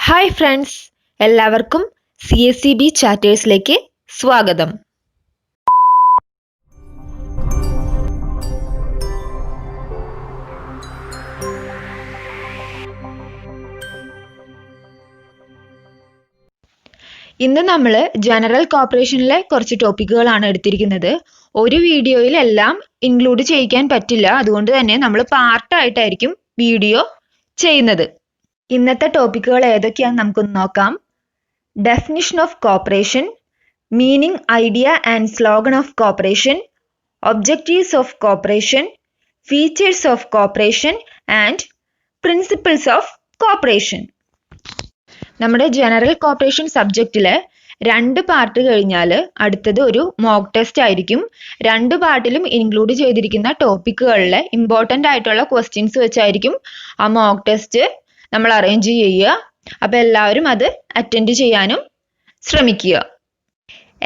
Hi friends, എല്ലാവർക്കും CSCB ചാറ്റേഴ്സിലേക്ക് സ്വാഗതം. ഇന്ന് നമ്മൾ ജനറൽ കോർപ്പറേഷനിലെ കുറച്ച് ടോപ്പിക്കുകളാണ് എടുത്തിരിക്കുന്നത്. ഒരു വീഡിയോയിൽ എല്ലാം ഇൻക്ലൂഡ് ചെയ്യിക്കാൻ പറ്റില്ല, അതുകൊണ്ട് തന്നെ നമ്മൾ പാർട്ടായിട്ടായിരിക്കും വീഡിയോ ചെയ്യുന്നത്. ഇന്നത്തെ ടോപ്പിക്കുകൾ ഏതൊക്കെയാണെന്ന് നമുക്കൊന്ന് നോക്കാം. Definition of cooperation, meaning, idea and slogan of cooperation, objectives of cooperation, features of cooperation and principles of cooperation. നമ്മുടെ ജനറൽ കോർപ്പറേഷൻ സബ്ജക്റ്റിലെ 2 പാർട്ട് കഴിഞ്ഞാൽ അടുത്തത് ഒരു മോക്ക് ടെസ്റ്റ് ആയിരിക്കും. 2 പാർട്ടിലും ഇൻക്ലൂഡ് ചെയ്തിരിക്കുന്ന ടോപ്പിക്കുകളിലെ ഇമ്പോർട്ടൻ്റ് ആയിട്ടുള്ള ക്വസ്റ്റ്യൻസ് വെച്ചായിരിക്കും ആ മോക്ക് ടെസ്റ്റ് നമ്മൾ അറേഞ്ച് ചെയ്യുക. അപ്പോൾ എല്ലാവരും അത് അറ്റൻഡ് ചെയ്യാനും ശ്രമിക്കുക.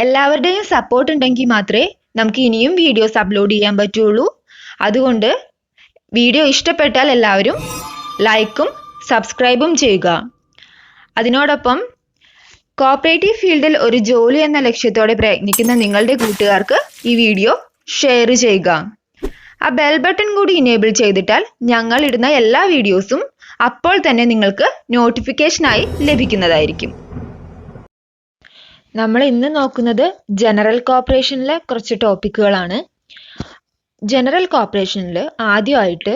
എല്ലാവരുടെയും സപ്പോർട്ട് ഉണ്ടെങ്കിൽ മാത്രമേ നമുക്ക് ഇനിയും വീഡിയോസ് അപ്ലോഡ് ചെയ്യാൻ പറ്റുള്ളൂ. അതുകൊണ്ട് വീഡിയോ ഇഷ്ടപ്പെട്ടാൽ എല്ലാവരും ലൈക്കും സബ്സ്ക്രൈബും ചെയ്യുക. അതിനോടൊപ്പം കോപ്പറേറ്റീവ് ഫീൽഡിൽ ഒരു ജോലി എന്ന ലക്ഷ്യത്തോടെ പ്രയത്നിക്കുന്ന നിങ്ങളുടെ കൂട്ടുകാർക്ക് ഈ വീഡിയോ ഷെയർ ചെയ്യുക. ആ ബെൽ ബട്ടൺ കൂടി ഇനേബിൾ ചെയ്തിട്ടാൽ ഞങ്ങൾ ഇടുന്ന എല്ലാ വീഡിയോസും അപ്പോൾ തന്നെ നിങ്ങൾക്ക് നോട്ടിഫിക്കേഷനായി ലഭിക്കുന്നതായിരിക്കും. നമ്മൾ ഇന്ന് നോക്കുന്നത് ജനറൽ കോർപ്പറേഷനിലെ കുറച്ച് ടോപ്പിക്കുകളാണ്. ജനറൽ കോർപ്പറേഷനിൽ ആദ്യമായിട്ട്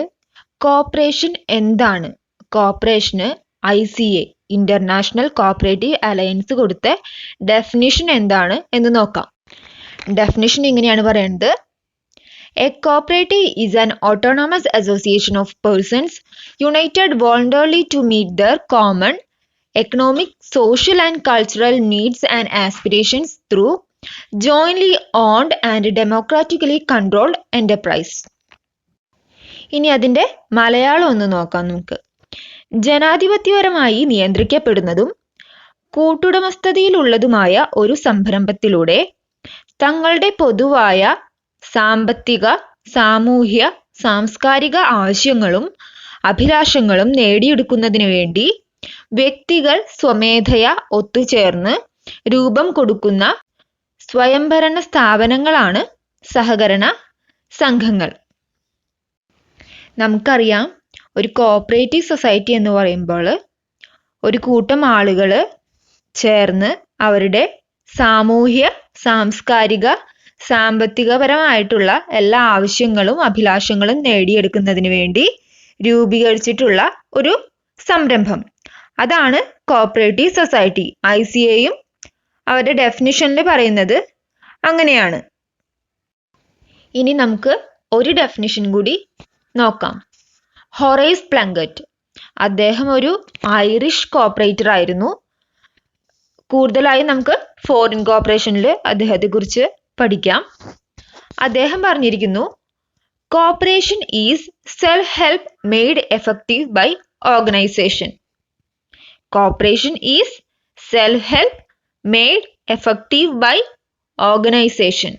കോർപ്പറേഷൻ എന്താണ്, corporation ICA international cooperative alliance കൊടുത്ത ഡെഫിനിഷൻ എന്താണ് എന്ന് നോക്കാം. ഡെഫിനിഷൻ ഇങ്ങനെയാണ് പറയുന്നത്: A cooperative is an autonomous association of persons united voluntarily to meet their common economic, social and cultural needs and aspirations through jointly owned and democratically controlled enterprise. ഇനി അതിൻ്റെ മലയാളം ഒന്ന് നോക്കാം നമുക്ക്. ജനാധിപത്യപരമായി നിയന്ത്രിക്കപ്പെടുന്നതും കൂട്ടുടമസ്ഥതയിലുള്ളതുമായ ഒരു സംരംഭത്തിലൂടെ തങ്ങളുടെ പൊതുവായ സാമ്പത്തിക, സാമൂഹ്യ, സാംസ്കാരിക ആവശ്യങ്ങളും അഭിലാഷങ്ങളും നേടിയെടുക്കുന്നതിന് വേണ്ടി വ്യക്തികൾ സ്വമേധയാ ഒത്തുചേർന്ന് രൂപം കൊടുക്കുന്ന സ്വയംഭരണ സ്ഥാപനങ്ങളാണ് സഹകരണ സംഘങ്ങൾ. നമുക്കറിയാം, ഒരു കോഓപ്പറേറ്റീവ് സൊസൈറ്റി എന്ന് പറയുമ്പോൾ ഒരു കൂട്ടം ആളുകൾ ചേർന്ന് അവരുടെ സാമൂഹ്യ, സാംസ്കാരിക, സാമ്പത്തികപരമായിട്ടുള്ള എല്ലാ ആവശ്യങ്ങളും അഭിലാഷങ്ങളും നേടിയെടുക്കുന്നതിന് വേണ്ടി രൂപീകരിച്ചിട്ടുള്ള ഒരു സംരംഭം. അതാണ് കോഓപ്പറേറ്റീവ് സൊസൈറ്റി. ICAയും അവരുടെ ഡെഫിനിഷനിൽ പറയുന്നത് അങ്ങനെയാണ്. ഇനി നമുക്ക് ഒരു ഡെഫിനിഷൻ കൂടി നോക്കാം. ഹൊറേസ് പ്ലങ്കറ്റ്, അദ്ദേഹം ഒരു ഐറിഷ് കോഓപ്പറേറ്റർ ആയിരുന്നു. കൂടുതലായി നമുക്ക് ഫോറിൻ കോഓപ്പറേഷനിൽ അദ്ദേഹത്തെക്കുറിച്ച് പഠിക്കാം. അദ്ദേഹം പറഞ്ഞിരിക്കുന്നു, cooperation is self help made effective by organisation. Cooperation is self help made effective by organisation.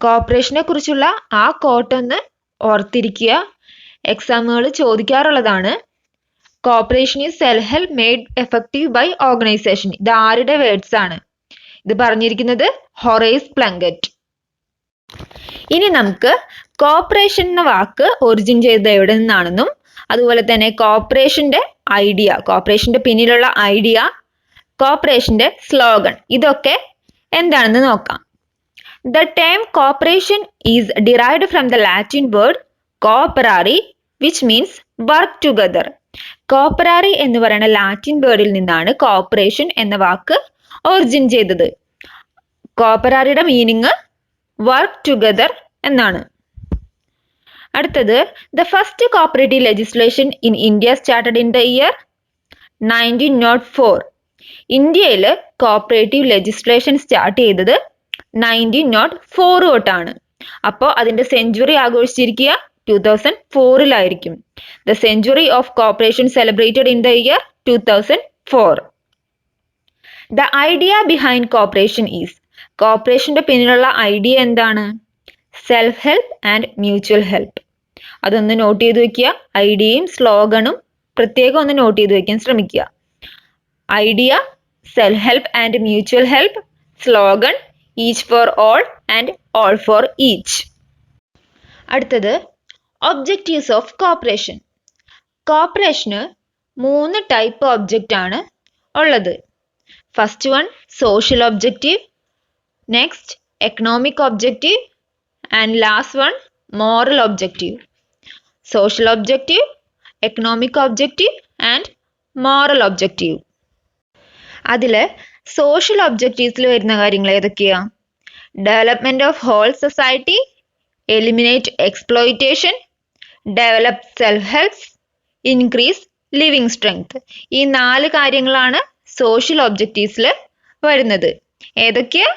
കോഓപ്പറേഷനെ കുറിച്ചുള്ള ആ കോട്ടൊന്ന് ഓർത്തിരിക്കുക, എക്സാമുകൾ ചോദിക്കാറുള്ളതാണ്. Cooperation is self help made effective by organisation. ഇത് ആരുടെ വേർഡ്സ് ആണ്? ഇത് പറഞ്ഞിരിക്കുന്നത് ഹൊറേസ് പ്ലങ്കറ്റ്. ഇനി നമുക്ക് കോഓപ്പറേഷൻ എന്ന വാക്ക് ഒറിജിൻ ചെയ്തത് എവിടെ നിന്നാണെന്നും അതുപോലെ തന്നെ കോഓപ്പറേഷന്റെ ഐഡിയ, കോഓപ്പറേഷന്റെ പിന്നിലുള്ള ഐഡിയ, കോഓപ്പറേഷന്റെ സ്ലോഗൻ, ഇതൊക്കെ എന്താണെന്ന് നോക്കാം. The term cooperation is derived from the Latin word cooperare, which means work together. Cooperare എന്ന് പറയുന്ന ലാറ്റിൻ വേർഡിൽ നിന്നാണ് കോഓപ്പറേഷൻ എന്ന വാക്ക് ഒറിജിൻ ചെയ്തത്. കോഓപ്പറാറിയുടെ മീനിങ് വർക്ക് ടുഗദർ എന്നാണ്. അടുത്തത്, the first cooperative legislation in India started in the year 1904. ഇന്ത്യയിൽ cooperative legislation start ചെയ്തത് 1904 തൊട്ടാണ്. അപ്പോൾ അതിൻ്റെ സെഞ്ച്വറി ആഘോഷിച്ചിരിക്കുക 2004-ലായിരിക്കും. The century of cooperation celebrated in the year 2004. The idea behind cooperation is, കോഓപ്പറേഷൻ്റെ പിന്നിലുള്ള ഐഡിയ എന്താണ്? Self help and mutual help. അതൊന്ന് നോട്ട് ചെയ്ത് വെക്കുക. ഐഡിയയും സ്ലോഗണും പ്രത്യേകം ഒന്ന് നോട്ട് ചെയ്ത് വെക്കാൻ ശ്രമിക്കുക. Idea, self help and mutual help, slogan each for all and all for each. അടുത്തത് ഒബ്ജക്റ്റീവ്സ് ഓഫ് കോർപ്പറേഷൻ. കോർപ്പറേഷന് 3 ടൈപ്പ് ഒബ്ജക്റ്റ് ആണ് ഉള്ളത്. First one social objective, next economic objective and last one moral objective. Social objective, economic objective and moral objective. അതിൽ social ഒബ്ജക്റ്റീവ്സിൽ വരുന്ന കാര്യങ്ങൾ ഏതൊക്കെയാ? Development of whole society, eliminate exploitation, develop self help, increase living strength. ഈ 4 കാര്യങ്ങളാണ് social ഒബ്ജക്റ്റീവ്സിൽ വരുന്നത്. ഏതൊക്കെയാ?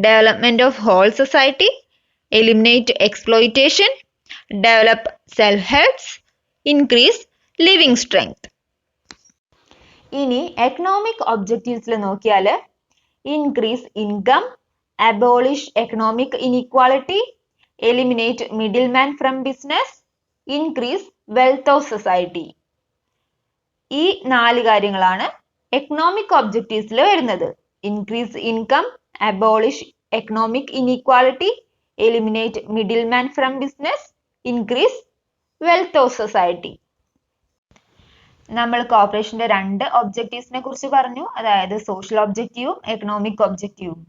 Development of whole society, eliminate exploitation, develop self help, increase living strength. ഇനി എക്കണോമിക് ഒബ്ജക്റ്റീവ്സിൽ നോക്കിയാൽ increase income, abolish economic inequality, eliminate middle man from business, increase wealth of society. ഈ 4 കാര്യങ്ങളാണ് economic ഒബ്ജക്റ്റീവ്സിൽ വരുന്നത്. Increase income, abolish economic inequality, eliminate middle man from business, increase wealth of society. നമ്മൾ കോർപ്പറേഷന്റെ 2 ഒബ്ജക്റ്റീവ്സിനെ കുറിച്ച് പറഞ്ഞു, അതായത് സോഷ്യൽ ഒബ്ജക്റ്റീവും എക്കണോമിക് ഒബ്ജക്റ്റീവും.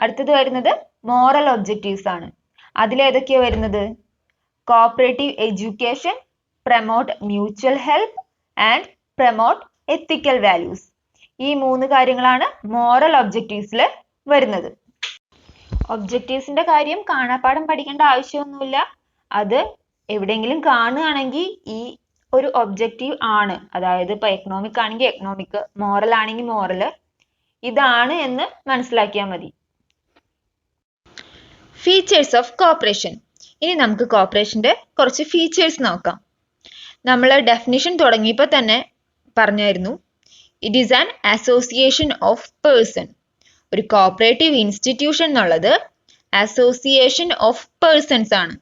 അടുത്തത് വരുന്നത് മോറൽ ഒബ്ജക്റ്റീവ്സ് ആണ്. അതിലേതൊക്കെയാ വരുന്നത്? Cooperative education, promote mutual help and promote ethical values. ഈ 3 കാര്യങ്ങളാണ് മോറൽ ഒബ്ജക്റ്റീവ്സിൽ വരുന്നത്. ഒബ്ജക്റ്റീവ്സിന്റെ കാര്യം കാണാപ്പാഠം പഠിക്കേണ്ട ആവശ്യമൊന്നുമില്ല. അത് എവിടെയെങ്കിലും കാണുകയാണെങ്കിൽ ഈ ഒരു ഒബ്ജക്റ്റീവ് ആണ്, അതായത് ഇപ്പൊ എക്കണോമിക് ആണെങ്കിൽ എക്കണോമിക്, മോറൽ ആണെങ്കിൽ മോറൽ, ഇതാണ് എന്ന് മനസ്സിലാക്കിയാൽ മതി. Features of corporation. ഇനി നമുക്ക് കോർപ്പറേഷന്റെ കുറച്ച് ഫീച്ചേഴ്സ് നോക്കാം. നമ്മൾ ഡെഫിനിഷൻ തുടങ്ങിയപ്പോൾ തന്നെ പറഞ്ഞായിരുന്നു, it is an association of person. ഒരു കോഓപ്പറേറ്റീവ് ഇൻസ്റ്റിറ്റ്യൂഷൻ എന്നുള്ളത് അസോസിയേഷൻ ഓഫ് പേഴ്സൺസ് ആണ്.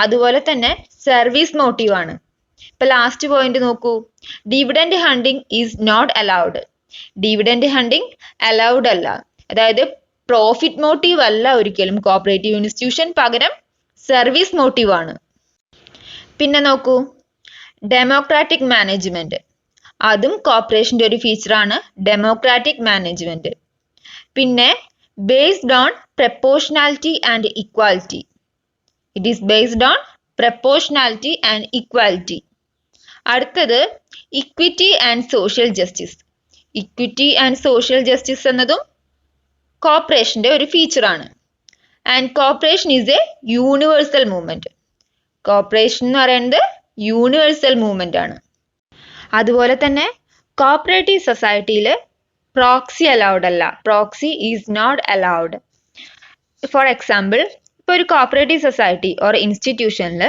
അതുപോലെ തന്നെ സർവീസ് മോട്ടീവ് ആണ്. ഇപ്പൊ ലാസ്റ്റ് പോയിന്റ് നോക്കൂ, dividend hunting is not allowed. Dividend hunting allowed അല്ല, അതായത് പ്രോഫിറ്റ് മോട്ടീവ് അല്ല ഒരിക്കലും കോഓപ്പറേറ്റീവ് ഇൻസ്റ്റിറ്റ്യൂഷൻ, പകരം സർവീസ് മോട്ടീവ് ആണ്. പിന്നെ നോക്കൂ, ഡെമോക്രാറ്റിക് മാനേജ്മെന്റ്, അതും കോർപ്പറേഷന്റെ ഒരു ഫീച്ചറാണ്, ഡെമോക്രാറ്റിക് മാനേജ്മെന്റ്. പിന്നെ based on proportionality and equality. It is based on proportionality and equality. അടുത്തത് equity and social justice. Equity and social justice എന്നതും കോർപ്പറേഷന്റെ ഒരു ഫീച്ചറാണ്. And corporation is a universal movement. Corporation എന്ന് പറയുന്നത് യൂണിവേഴ്സൽ മൂവ്മെന്റ് ആണ്. അതുപോലെ തന്നെ കോഓപ്പറേറ്റീവ് സൊസൈറ്റിയിൽ പ്രോക്സി അലൗഡ് അല്ല. Proxy is not allowed. For example, ഇപ്പോൾ ഒരു കോഓപ്പറേറ്റീവ് സൊസൈറ്റി ഓർ ഇൻസ്റ്റിറ്റ്യൂഷനിൽ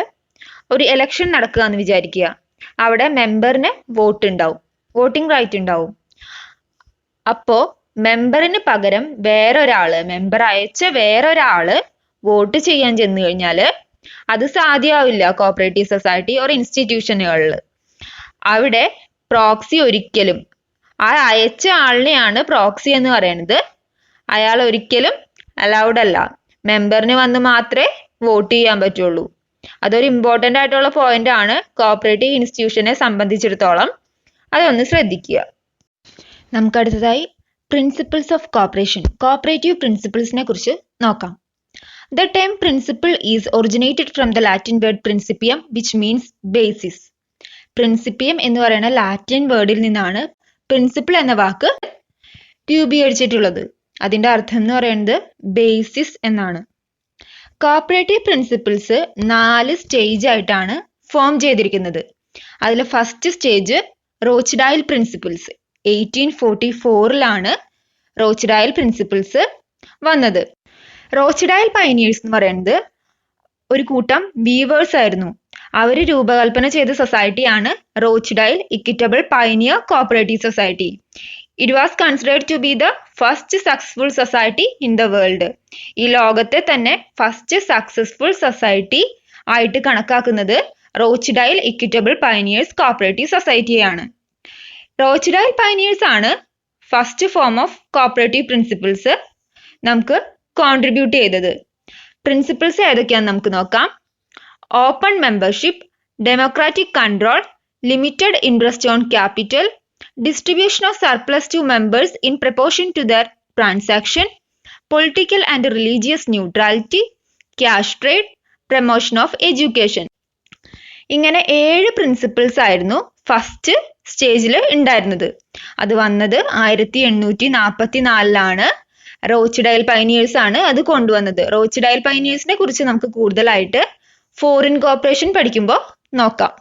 ഒരു ഇലക്ഷൻ നടക്കുക എന്ന് വിചാരിക്കുക. അവിടെ മെമ്പറിന് വോട്ട് ഉണ്ടാവും, വോട്ടിംഗ് റൈറ്റ് ഉണ്ടാവും. അപ്പോൾ മെമ്പറിന് പകരം വേറൊരാള്, മെമ്പർ അയച്ച വേറൊരാള് വോട്ട് ചെയ്യാൻ ചെന്ന് കഴിഞ്ഞാൽ അത് സാധ്യമാവില്ല കോഓപ്പറേറ്റീവ് സൊസൈറ്റി ഓർ ഇൻസ്റ്റിറ്റ്യൂഷനുകളിൽ. അവിടെ പ്രോക്സി ഒരിക്കലും, ആ അയച്ച ആളിനെയാണ് പ്രോക്സി എന്ന് പറയുന്നത്, അയാൾ ഒരിക്കലും അലൗഡ് അല്ല. മെമ്പറിന് വന്ന് മാത്രമേ വോട്ട് ചെയ്യാൻ പറ്റുള്ളൂ. അതൊരു ഇമ്പോർട്ടൻ്റ് ആയിട്ടുള്ള പോയിന്റ് ആണ് കോഓപ്പറേറ്റീവ് ഇൻസ്റ്റിറ്റ്യൂഷനെ സംബന്ധിച്ചിടത്തോളം. അതൊന്ന് ശ്രദ്ധിക്കുക. നമുക്ക് അടുത്തതായി പ്രിൻസിപ്പിൾസ് ഓഫ് കോർപ്പറേഷൻ, കോഓപ്പറേറ്റീവ് പ്രിൻസിപ്പിൾസിനെ കുറിച്ച് നോക്കാം. The term principle is originated from the Latin word principium, which means basis. Principium എന്ന് പറയുന്ന ലാറ്റിൻ വേർഡിൽ നിന്നാണ് പ്രിൻസിപ്പിൾ എന്ന വാക്ക് രൂപീകരിച്ചിട്ടുള്ളത്. അതിന്റെ അർത്ഥം എന്ന് പറയുന്നത് ബേസിസ് എന്നാണ്. കോഓപ്പറേറ്റീവ് പ്രിൻസിപ്പിൾസ് 4 സ്റ്റേജ് ആയിട്ടാണ് ഫോം ചെയ്തിരിക്കുന്നത്. അതിൽ ഫസ്റ്റ് സ്റ്റേജ് റോച്ച്ഡൈൽ പ്രിൻസിപ്പിൾസ്. 1844 റോച്ച്ഡൈൽ പ്രിൻസിപ്പിൾസ് വന്നത്. റോച്ച്ഡൈൽ പൈനിയേഴ്സ് എന്ന് പറയുന്നത് ഒരു കൂട്ടം വീവേഴ്സ് ആയിരുന്നു. അവർ രൂപകൽപ്പന ചെയ്ത സൊസൈറ്റിയാണ് Rochdale equitable pioneer cooperative society. It was considered to be the first successful society in the world. ഈ ലോകത്തെ തന്നെ ഫസ്റ്റ് സക്സസ്ഫുൾ സൊസൈറ്റി ആയിട്ട് കണക്കാക്കുന്നത് റോച്ച്ഡൈൽ ഇക്വിറ്റബിൾ പയനിയേഴ്സ് കോപ്പറേറ്റീവ് സൊസൈറ്റിയാണ്. റോച്ച്ഡൈൽ പയനിയേഴ്സ് ആണ് first form of cooperative principles നമുക്ക് contribute ചെയ്തത്. Principles ഏതൊക്കെയാണെന്ന് നമുക്ക് നോക്കാം. Open membership, democratic control, limited interest on capital, distribution of surplus to members in proportion to their transaction, political and religious neutrality, cash trade, promotion of education. ഇങ്ങനെ 7 principles ആയിരുന്നു first സ്റ്റേജിൽ ഉണ്ടായിരുന്നത്. അത് വന്നത് 1844 റോച്ച്ഡൈൽ പയനിയേഴ്സ് ആണ് അത് കൊണ്ടുവന്നത്. റോച്ച്ഡൈൽ പയനിയേഴ്സിനെ കുറിച്ച് നമുക്ക് കൂടുതലായിട്ട് ഫോറിൻ കോർപ്പറേഷൻ പഠിക്കുമ്പോൾ നോക്കാം.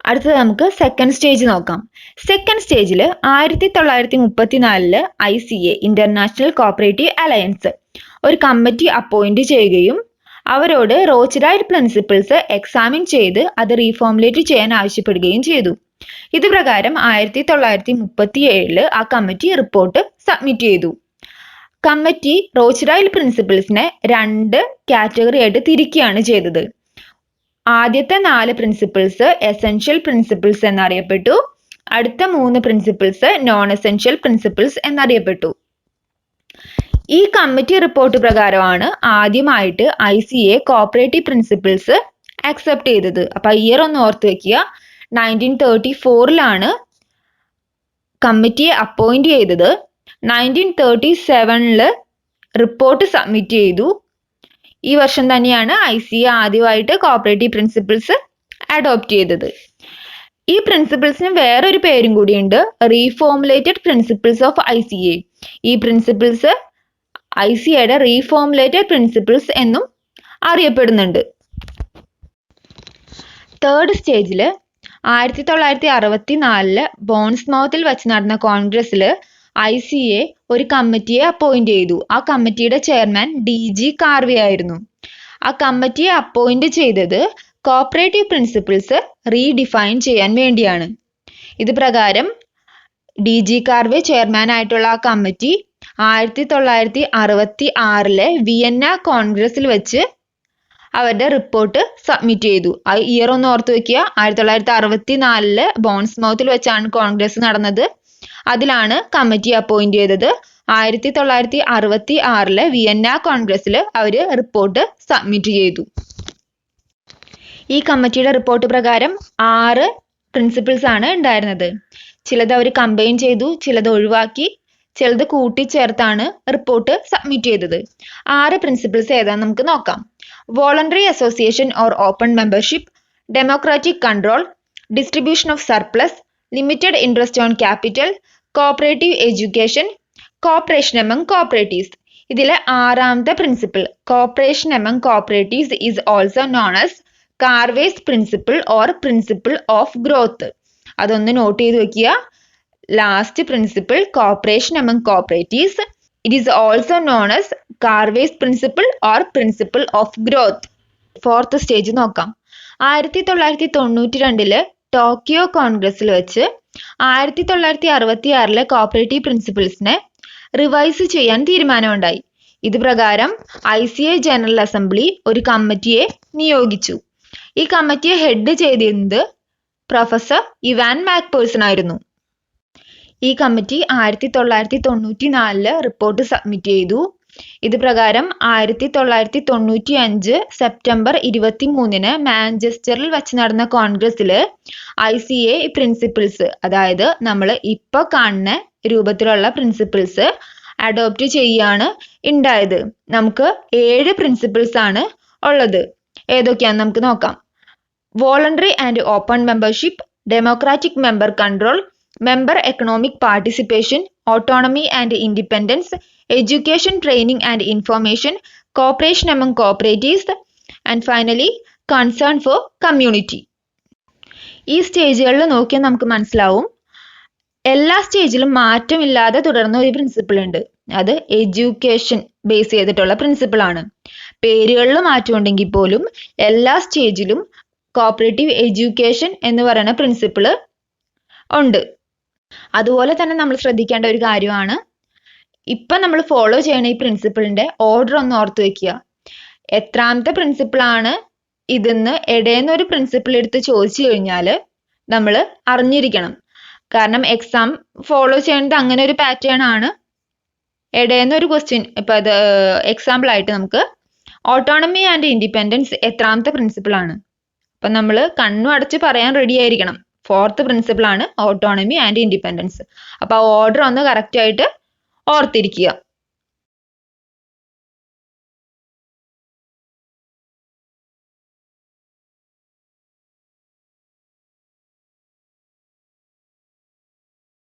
അടുത്തത് നമുക്ക് സെക്കൻഡ് സ്റ്റേജ് നോക്കാം. സെക്കൻഡ് സ്റ്റേജിൽ 1934 ICA ഇന്റർനാഷണൽ കോപ്പറേറ്റീവ് അലയൻസ് ഒരു കമ്മിറ്റി അപ്പോയിന്റ് ചെയ്യുകയും അവരോട് റോച്ച്ഡൈൽ പ്രിൻസിപ്പിൾസ് എക്സാമിൻ ചെയ്ത് അത് റീഫോർമുലേറ്റ് ചെയ്യാൻ ആവശ്യപ്പെടുകയും ചെയ്തു. ഇത് പ്രകാരം 1937 ആ കമ്മിറ്റി റിപ്പോർട്ട് സബ്മിറ്റ് ചെയ്തു. കമ്മിറ്റി റോച്ച്ഡൈൽ പ്രിൻസിപ്പിൾസിനെ 2 കാറ്റഗറി ആയിട്ട് തിരിക്കുകയാണ് ചെയ്തത്. ആദ്യത്തെ 4 പ്രിൻസിപ്പിൾസ് എസെൻഷ്യൽ പ്രിൻസിപ്പിൾസ് എന്നറിയപ്പെട്ടു. അടുത്ത 3 പ്രിൻസിപ്പിൾസ് നോൺ എസെൻഷ്യൽ പ്രിൻസിപ്പിൾസ് എന്നറിയപ്പെട്ടു. ഈ കമ്മിറ്റി റിപ്പോർട്ട് പ്രകാരമാണ് ആദ്യമായിട്ട് ICA കോപ്പറേറ്റീവ് പ്രിൻസിപ്പിൾസ് അക്സെപ്റ്റ് ചെയ്തത്. അപ്പൊ ഇയർ ഒന്ന് ഓർത്ത് വെക്കുക. 1934 കമ്മിറ്റിയെ അപ്പോയിന്റ് ചെയ്തത്. 1937 റിപ്പോർട്ട് സബ്മിറ്റ് ചെയ്തു. ഈ വർഷം തന്നെയാണ് ICA ആദ്യമായിട്ട് കോപ്പറേറ്റീവ് പ്രിൻസിപ്പിൾസ് അഡോപ്റ്റ് ചെയ്തത്. ഈ പ്രിൻസിപ്പിൾസിന് വേറൊരു പേരും കൂടിയുണ്ട്, റീഫോർമുലേറ്റഡ് പ്രിൻസിപ്പിൾസ് ഓഫ് ICA. ഈ പ്രിൻസിപ്പിൾസ് ICAയുടെ റീഫോർമുലേറ്റഡ് പ്രിൻസിപ്പിൾസ് എന്നും അറിയപ്പെടുന്നുണ്ട്. തേർഡ് സ്റ്റേജിൽ 1964 ബോൺസ്മൗത്തിൽ വെച്ച് നടന്ന കോൺഗ്രസ്സിൽ ICA ഒരു കമ്മിറ്റിയെ അപ്പോയിന്റ് ചെയ്തു. ആ കമ്മിറ്റിയുടെ ചെയർമാൻ DG കാർവേ ആയിരുന്നു. ആ കമ്മിറ്റിയെ അപ്പോയിന്റ് ചെയ്തത് കോപ്പറേറ്റീവ് പ്രിൻസിപ്പിൾസ് റീഡിഫൈൻ ചെയ്യാൻ വേണ്ടിയാണ്. ഇത് പ്രകാരം DG കാർവേ ചെയർമാൻ ആയിട്ടുള്ള ആ കമ്മിറ്റി 1966 വിയന്ന കോൺഗ്രസ്സിൽ വെച്ച് അവരുടെ റിപ്പോർട്ട് സബ്മിറ്റ് ചെയ്തു. ആ ഇയർ ഒന്ന് ഓർത്ത് വെക്കുക. 1964 ബോൺസ്മൗത്തിൽ വെച്ചാണ് കോൺഗ്രസ് നടന്നത്. അതിലാണ് കമ്മിറ്റി അപ്പോയിന്റ് ചെയ്തത്. 1966 വിയന്ന കോൺഗ്രസ്സിൽ അവര് റിപ്പോർട്ട് സബ്മിറ്റ് ചെയ്തു. ഈ കമ്മിറ്റിയുടെ റിപ്പോർട്ട് പ്രകാരം 6 പ്രിൻസിപ്പിൾസ് ആണ് ഉണ്ടായിരുന്നത്. ചിലത് അവർ കമ്പൈൻ ചെയ്തു, ചിലത് ഒഴിവാക്കി, ചിലത് കൂട്ടിച്ചേർത്താണ് റിപ്പോർട്ട് സബ്മിറ്റ് ചെയ്തത്. 6 പ്രിൻസിപ്പിൾസ് ഏതാന്ന് നമുക്ക് നോക്കാം. Voluntary association or open membership, democratic control, distribution of surplus, limited interest on capital, cooperative education, cooperation among cooperatives. ഇതിലെ 6ാമത്തെ principle cooperation among cooperatives is also known as Carver's principle or principle of growth. അതൊന്ന് note ചെയ്ത് വെക്കുക. Last principle cooperation among cooperatives, it is also known as Carver's principle or principle of growth. Fourth stage നോക്കാം. 1992 Tokyo കോൺഗ്രസ്സിൽ വെച്ച് 1966 cooperative പ്രിൻസിപ്പിൾസിനെ revise ചെയ്യാൻ തീരുമാനമുണ്ടായി. ഇത് പ്രകാരം ICA general assembly ഒരു കമ്മിറ്റിയെ നിയോഗിച്ചു. ഈ കമ്മിറ്റിയെ ഹെഡ് ചെയ്തിരുന്നത് പ്രൊഫസർ ഇവാൻ മാക്പേഴ്സൺ ആയിരുന്നു. ഈ കമ്മിറ്റി 1994 റിപ്പോർട്ട് സബ്മിറ്റ് ചെയ്തു. ഇത് പ്രകാരം 1995 സെപ്റ്റംബർ 23 മാഞ്ചസ്റ്ററിൽ വെച്ച് നടന്ന കോൺഗ്രസ്സിൽ ICA പ്രിൻസിപ്പിൾസ്, അതായത് നമ്മൾ ഇപ്പൊ കാണുന്ന രൂപത്തിലുള്ള പ്രിൻസിപ്പിൾസ് അഡോപ്റ്റ് ചെയ്യാണ് ഉണ്ടായത്. നമുക്ക് 7 പ്രിൻസിപ്പിൾസ് ആണ് ഉള്ളത്. ഏതൊക്കെയാന്ന് നമുക്ക് നോക്കാം. Voluntary and open membership, democratic member control, member economic participation, autonomy and independence, education, training and information, cooperation among cooperatives, and finally concern for community. ഈ സ്റ്റേജുകളിൽ നോക്കിയാൽ നമുക്ക് മനസ്സിലാവും എല്ലാ സ്റ്റേജിലും മാറ്റമില്ലാതെ തുടർന്ന ഒരു പ്രിൻസിപ്പിൾ ഉണ്ട്. അത് എഡ്യൂക്കേഷൻ ബേസ് ചെയ്തിട്ടുള്ള പ്രിൻസിപ്പിൾ ആണ്. പേരുകളിൽ മാറ്റമുണ്ടെങ്കിൽ പോലും എല്ലാ സ്റ്റേജിലും കോപ്പറേറ്റീവ് എഡ്യൂക്കേഷൻ എന്ന് പറയുന്ന പ്രിൻസിപ്പിൾ ഉണ്ട്. അതുപോലെ തന്നെ നമ്മൾ ശ്രദ്ധിക്കേണ്ട ഒരു കാര്യമാണ്, ഇപ്പൊ നമ്മൾ ഫോളോ ചെയ്യണ ഈ പ്രിൻസിപ്പിളിന്റെ ഓർഡർ ഒന്ന് ഓർത്ത് വെക്കുക. എത്രാമത്തെ പ്രിൻസിപ്പിൾ ആണ് ഇതിന്ന് ഇടയെന്ന് ഒരു പ്രിൻസിപ്പിൾ എടുത്ത് ചോദിച്ചു കഴിഞ്ഞാൽ നമ്മൾ അറിഞ്ഞിരിക്കണം. കാരണം എക്സാം ഫോളോ ചെയ്യുന്നത് അങ്ങനെ ഒരു പാറ്റേൺ ആണ്. ഇടയെന്ന് ഒരു ക്വസ്റ്റ്യൻ ഇപ്പൊ അത് എക്സാമ്പിൾ ആയിട്ട് നമുക്ക് ഓട്ടോണമി ആൻഡ് ഇൻഡിപെൻഡൻസ് എത്രാമത്തെ പ്രിൻസിപ്പിൾ ആണ്? അപ്പൊ നമ്മൾ കണ്ണും അടച്ച് പറയാൻ റെഡി ആയിരിക്കണം. 4th പ്രിൻസിപ്പിൾ ആണ് ഓട്ടോണമി ആൻഡ് ഇൻഡിപെൻഡൻസ്. അപ്പൊ ആ ഓർഡർ ഒന്ന് കറക്റ്റ് ആയിട്ട് ഓർത്തിരിക്കുക.